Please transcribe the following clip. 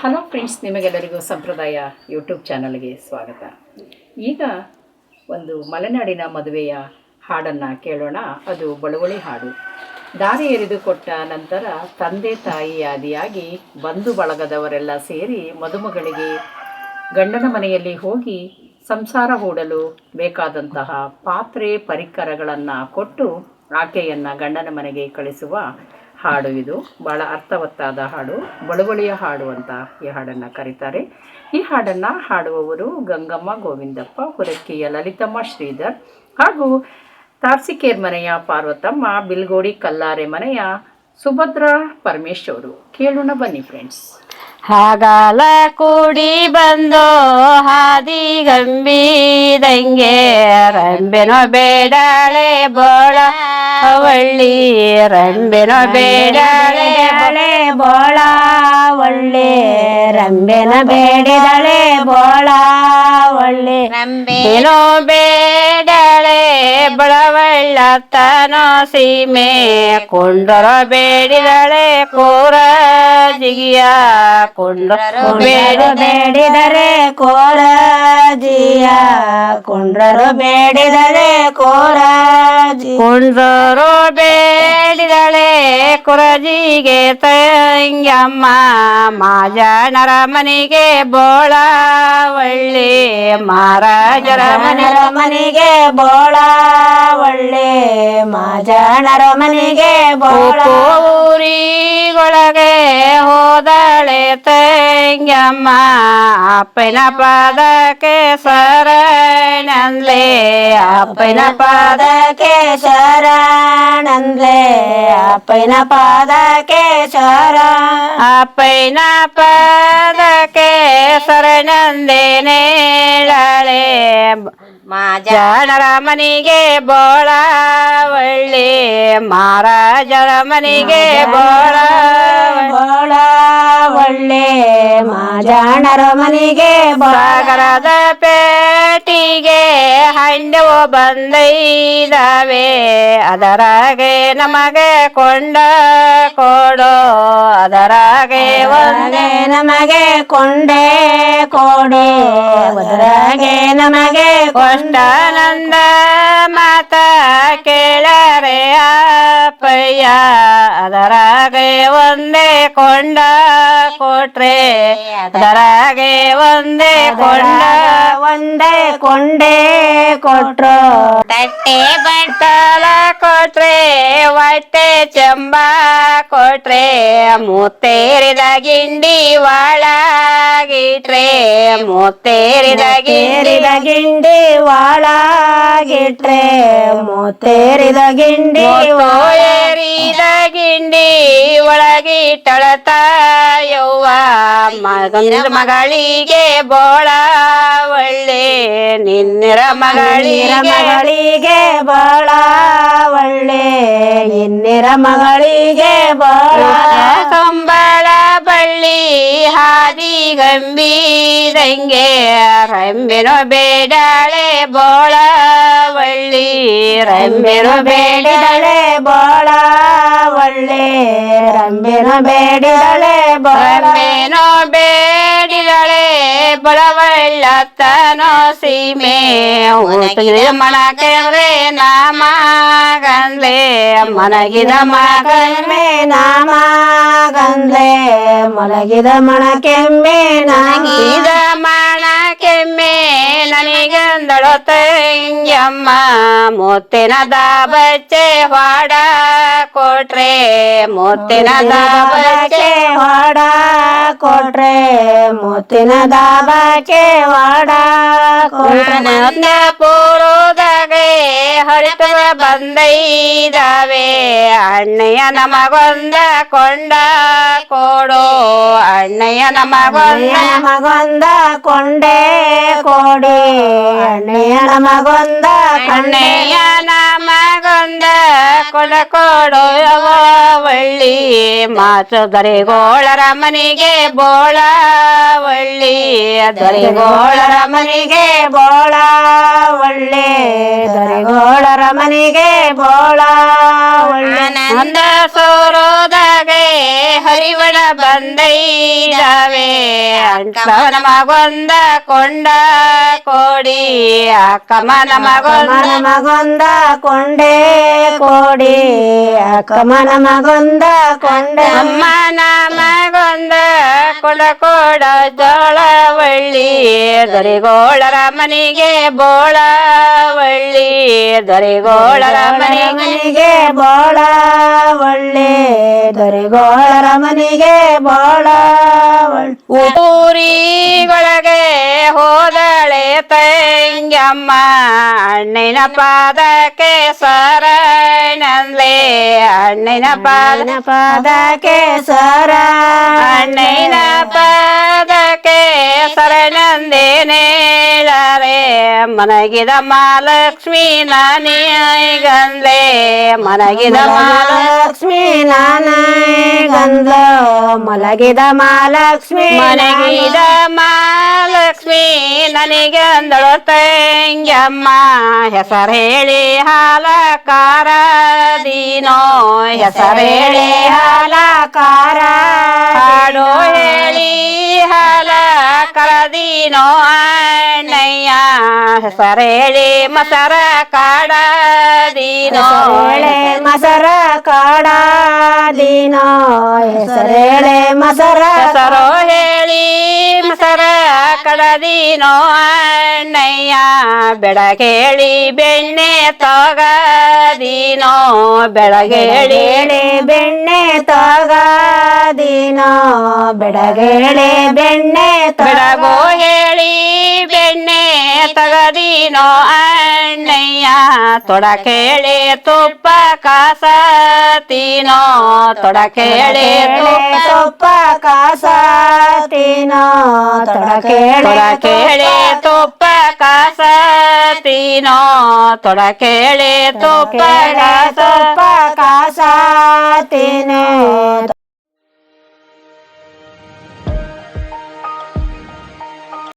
Hello friends, ನಿಮಗೆಲ್ಲರಿಗೂ ಸಂಪ್ರದಾಯ YouTube ಚಾನಲ್ಗೆ ಸ್ವಾಗತ. ಈಗ ಒಂದು ಮಲೆನಾಡಿನ ಮದುವೆಯ ಹಾಡನ್ನು ಕೇಳೋಣ. ಅದು ಬಳುವಳಿ ಹಾಡು. ದಾರಿ ಎರೆದುಕೊಟ್ಟ ನಂತರ ತಂದೆ ತಾಯಿ ಆದಿಯಾಗಿ ಬಂಧು ಬಳಗದವರೆಲ್ಲ ಸೇರಿ ಮದುಮಗಳಿಗೆ ಗಂಡನ ಮನೆಯಲ್ಲಿ ಹೋಗಿ ಸಂಸಾರ ಹೂಡಲು ಬೇಕಾದಂತಹ ಪಾತ್ರೆ ಪರಿಕರಗಳನ್ನು ಕೊಟ್ಟು ಆಕೆಯನ್ನು ಗಂಡನ ಮನೆಗೆ ಕಳಿಸುವ ಹಾಡು ಇದು. ಭಾಳ ಅರ್ಥವತ್ತಾದ ಹಾಡು, ಬಳುವಳಿಯ ಹಾಡು ಅಂತ ಈ ಹಾಡನ್ನು ಕರೀತಾರೆ. ಈ ಹಾಡನ್ನು ಹಾಡುವವರು ಗಂಗಮ್ಮ ಗೋವಿಂದಪ್ಪ, ಹುರಕ್ಕಿಯ ಲಲಿತಮ್ಮ ಶ್ರೀಧರ್ ಹಾಗೂ ತಾರ್ಸಿಕೇರ್ ಮನೆಯ ಪಾರ್ವತಮ್ಮ, ಬಿಲ್ಗೋಡಿ ಕಲ್ಲಾರೆ ಮನೆಯ ಸುಭದ್ರಾ ಪರಮೇಶ್ ಅವರು. ಕೇಳೋಣ ಬನ್ನಿ ಫ್ರೆಂಡ್ಸ್. ಹಾಗಾಲ ಕೂಡಿ ಬಂದೋ ಹಾದಿ ಗಂಬಿದಂಗೆ, ರಂಬೆನೋ ಬೇಡಾಳೆ ಬೋಳ ಒಳ್ಳಿ, ರಂಬೆನೋ ಬೇಡಾಳೆ ಬೋಳ ಒಳ್ಳೆ, ರಂಬೆನ ಬೇಡಿದಳೆ ಬೋಳ ಒಳ್ಳೆ, ರಂಬೆನೋ ಬೇಡಾಳೆ ಬಳವಳ್ಳತನೋ ಸೀಮೆ, ಕೊಂಡರೋ ಬೇಡಿದಳೆ ಕೋರ ಜಿಗಿಯ, ಕೊಂಡರು ಬೇಡಿದರೆ ಕೋರಜಿಯ, ಕೊಂಡರು ಬೇಡಿದರೆ ಕೋರಜಿ, ಕೊಂಡರು ಬೇಡಿದಳೆ ಕೊರಜಿಗೆ ತಂಗಮ್ಮ, ಮಾಜನರ ಮನೆಗೆ ಬೋಳ ಒಳ್ಳೆ, ಮಹಾರಾಜರ ಮನೆಗೆ ಬೋಳ ಒಳ್ಳೆ, ಮಾಜನರ ಮನೆಗೆ ಬೋಳ. ಊರಿಗೊಳಗೆ ಹೋದಳೆ ತಂಗಮ್ಮ, ಅಪ್ಪನ ಪಾದಕ್ಕೆ ಶರಣಂದ್ಲೆ, ಅಪ್ಪನ ಪಾದಕ್ಕೆ ಶರಣಂದ್ಲೆ, ಅಪ್ಪನ ಪಾದಕ್ಕೆ ಶರಣ, ಅಪ್ಪನ ಪಾದಕ್ಕೆ ಶರಣಂದೇನೇಳಳೆ, ಮಾಜನರ ಮನೆಗೆ ಬೋಳ ಒಳ್ಳೆ, ಮಹಾರಾಜರ ಮನೆಗೆ ಬೋಳ ಬೋಳ ಒಳ್ಳೆ, ಮಾಜನರ ಮನೆಗೆ. ಸಾಗರದ ಪೇಟಿಗೆ ಹಂಡವು ಬಂದೈದಾವೆ, ಅದರಾಗೆ ನಮಗೆ ಕೊಂಡ ಕೊಡೋ, ಅದರಾಗೆ ಒಂದೇ ನಮಗೆ ಕೊಂಡೆ ಕೊಡೆ, ಅದರಾಗೆ ನಮಗೆ ಕೊಂಡಾನಂದ ಮಾತ ಕೇಳರೆ ಅಪ್ಪಯ್ಯ, ಅದರಾಗೆ ಒಂದೇ ಕೊಂಡ ಕೊಟ್ರೆ, ಅದರಾಗೆ ಒಂದೇ ಕೊಂಡ ಒಂದೇ ಕೊಂಡೆ ಕೊಟ್ರು, ತಟ್ಟೆ ಬಟ್ಟಲ ಕೊಟ್ರೆ, ಹೊಟ್ಟೆ ಚೆಂಬ ಕೊಟ್ರೆ, ಮುತ್ತೇರಿದ ಗಿಂಡಿ ಒಳಗಿಟ್ರೆ, ಮುತ್ತೇರಿದ ಗಿಂಡಿ ಒಳಗಿಟ್ರೆ, ಮುತ್ತೇರಿದ ಗಿಂಡಿ ಏರಿದ ಗಿಂಡಿ ಒಳಗಿಟ್ಟಳತಾಯವ್ವ, ಮಗಳಿಗೆ ಬೋಳ ಒಳ್ಳೆ, ನಿನ್ನಿರ ಮಗಳಿಗೆ ಬೋಳ ಒಳ್ಳೆ, ನಿನ್ನಿರ ಮಗಳಿಗೆ ಬೋಳ. ಕಂಬಳ ಬಳ್ಳಿ ಹಾದಿ ಗಂಬಿದಂಗೆ, ರಂಬೆನೋ ಬೇಡಾಳೆ ಬೋಳ ಒಳ್ಳಿ, ರಂಬೆನೋ ಬೇಡಿದಳೆ ಬೋಳ ಒಳ್ಳೆ, ರಂಬೆನೋ ಬೇಡಿದಳೆ ರಂಬೆನೋ ಬೇಡಿದಳೆ ಬಳವಳ್ಳತನೋ ಸೀಮೆ, ಮಣಕಂದ್ರೆ ನಾಮಗಂದ್ಲೆ, ಮನಗಿದ ಮಣಕೆಮ್ಮೆ ನಾಮಗಂದ್ಲೆ, ಮಲಗಿದ ಮಣಕೆಮ್ಮೆ ನನಗಿದ ಮಣಕೆಮ್ಮೆ ನನಗಂದಳು ತಂಗಮ್ಮ, ಮುತ್ತಿನ ದಾಬಚ್ಚೆ ಹೊಡ ಕೊಟ್ರೆ, ಮುತ್ತಿನ ದಾಬಚ್ಚೆ ಹೊಡ ಕೊಟ್ರೆ, ಮುತ್ತಿನ ದಾಬಕ್ಕೆ ಹೊಡ ಕೊಟ್ರೆ, ನನ್ನ ಪೂರ್ವದಾಗೆ ಹರಿತವ ಬಂದೈದಾವೆ, ಅಣ್ಣಯ್ಯ ನಮಗೊಂದ ಕೊಂಡ ಕೊಡೋ, ಅಣ್ಣಯ್ಯ ನಮಗೊಂದ ಕೊಂಡೆ ಕೊಡಿ, ಅಣ್ಣಯ್ಯ ನಮಗೊಂದ ಅಣ್ಣಯ್ಯ ನಮಗೊಂದ ಕೊಡ ಕೊಡೋ ಒಳ್ಳಿ, ಮಾತು ದರಿಗೋಳರ ಮನೆಗೆ ಬೋಳ ಒಳ್ಳಿ, ದರಿಗೋಳರ ಮನೆಗೆ ಬೋಳ ಒಳ್ಳೆ, ದರಿಗೋಳರ ಮನೆಗೆ ಬೋಳ ಒಳ್ಳೆ. ನಂದ ಸೋರೋದಾಗೆ ಹರಿವಣ ಬಂದೈದವೆ ಅಂಟವನ ಮಗೊಂದ ಕೊಂಡ ಕೋಡಿ ಅಕ್ಕಮ್ಮನ ಮಗೊಂದ ಕೊಂಡೆ ಕೋಡಿ ಅಕ್ಕಮ್ಮನ ಮಗೊಂದ ಕೊಂಡೆ ಅಮ್ಮನ ಮಗೊಂದ ಕೊಡ ಜೋಳವಳ್ಳಿ ದೊರೆಗೋಳರ ಮನೆಗೆ ಬೋಳವಳ್ಳಿ ದೊರೆಗೋಳರ ಮನೆಗೆ ಬೋಳ ಒಳ್ಳೆ ದೊರೆಗೋಳರ ಮನೆಗೆ ಬೋಳ ಊರಿಗೊಳಗೆ ಹೋದಳೆ ತಂಗಮ್ಮ ಅಣ್ಣಿನ ಪಾದಕ್ಕೆ ಶರಣಂದ್ಲೆ ಅಣ್ಣಿನ ಪಾದಕ್ಕೆ ಸರ ಅಣ್ಣಿನ ಪಾದಕ್ಕೆ ಶರಣಂದೇನೇಳರೆ ಮನಗಿದ ಮಹಾಲಕ್ಷ್ಮಿ ನಾನಿಗಂದ್ಲೆ ಮನಗಿದ ಲಕ್ಷ್ಮೀ ನಾನಗಂದ ಮಲಗಿದ ಮಹಾಲಕ್ಷ್ಮಿ ಮನಗಿದ ಮಹಾಲಕ್ಷ್ಮಿ ನನಗಂದಳು ತಂಗಮ್ಮ ಹೆಸರು ಹೇಳಿ ಹಾಲಕಾರ ದೀನೋ ಹೆಸರು ಹೇಳಿ ಹಾಲಕಾರ ಹಾಡು ಹೇಳಿ ಹಾಲ ಕರದೀನೋ ಅಣ್ಣಯ್ಯ ಹೆಸರು ಹೇಳಿ ಮಸರ ಕಾಡದೀನೋ ಮಸರ ಕಾಡ ದೀನೋ ಹೆಸರೇಳೆ ಮಸರ ಹೆಸರು ಹೇಳಿ ಮಸರ ಕಡದೀನೋ ಅಣ್ಣಯ್ಯ ಬೆಳಗೇಳಿ ಬೆಣ್ಣೆ ತಗದೀನೋ ಬೆಳಗೇಳಿ ಬೆಣ್ಣೆ ತಗದೀನೋ ಬೆಡಗೇಳೆ ಬೆಣ್ಣೆ ಬೆಳಗೋ ಹೇಳಿ ಬೆಣ್ಣೆ ತಗದೀನೋ ಅಣ್ಣಯ್ಯ ತೊಡಕೇಳಿ ತುಪ್ಪ ಕಾಸತೀನೋ ತೊಡಕೇಳಿ ತುಪ್ಪ ಕಾಸತೀನೋ ತೊಡಕೇಳಿ ತುಪ್ಪ ಕಾಸತೀನೋ ತೊಡಕೇಳಿ ತುಪ್ಪ ತುಪ್ಪ ಕಾಸತೀನೋ